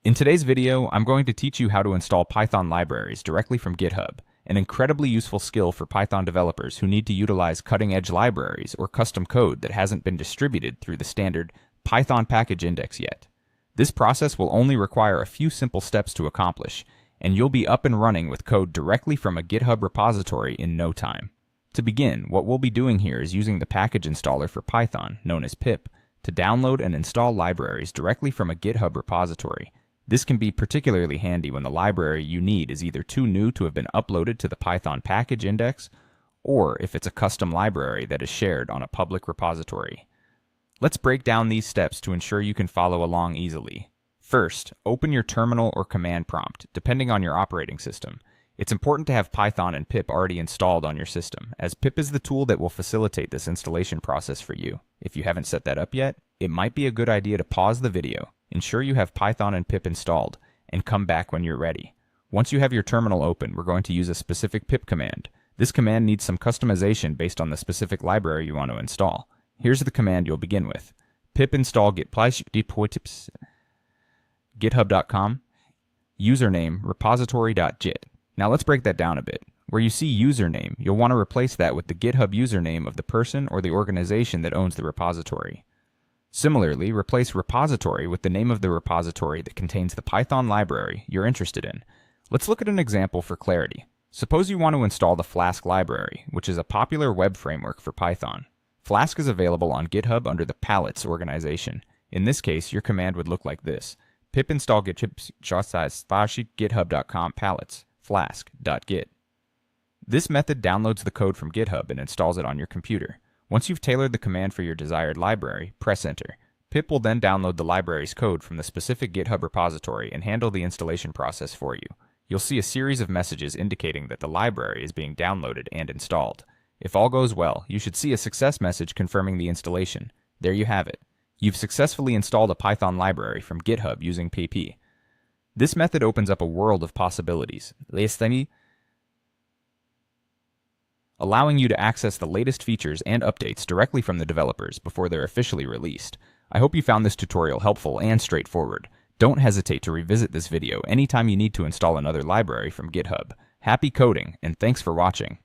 In today's video, I'm going to teach you how to install Python libraries directly from GitHub, an incredibly useful skill for Python developers who need to utilize cutting-edge libraries or custom code that hasn't been distributed through the standard Python package index yet. This process will only require a few simple steps to accomplish, and you'll be up and running with code directly from a GitHub repository in no time. To begin, what we'll be doing here is using the package installer for Python, known as pip, to download and install libraries directly from a GitHub repository. This can be particularly handy when the library you need is either too new to have been uploaded to the Python package index, or if it's a custom library that is shared on a public repository. Let's break down these steps to ensure you can follow along easily. First, open your terminal or command prompt, depending on your operating system. It's important to have Python and pip already installed on your system, as pip is the tool that will facilitate this installation process for you. If you haven't set that up yet, it might be a good idea to pause the video, ensure you have Python and pip installed, and come back when you're ready. Once you have your terminal open, we're going to use a specific pip command. This command needs some customization based on the specific library you want to install. Here's the command you'll begin with. Pip install git-tips github.com, username repository.git. Now let's break that down a bit. Where you see username, you'll want to replace that with the GitHub username of the person or the organization that owns the repository. Similarly, replace repository with the name of the repository that contains the Python library you're interested in. Let's look at an example for clarity. Suppose you want to install the Flask library, which is a popular web framework for Python. Flask is available on GitHub under the pallets organization. In this case, your command would look like this. Pip install github.com pallets flask.git. This method downloads the code from GitHub and installs it on your computer. Once you've tailored the command for your desired library, press enter. Pip will then download the library's code from the specific GitHub repository and handle the installation process for you. You'll see a series of messages indicating that the library is being downloaded and installed. If all goes well, you should see a success message confirming the installation. There you have it. You've successfully installed a Python library from GitHub using pip. This method opens up a world of possibilities, allowing you to access the latest features and updates directly from the developers before they're officially released. I hope you found this tutorial helpful and straightforward. Don't hesitate to revisit this video anytime you need to install another library from GitHub. Happy coding, and thanks for watching.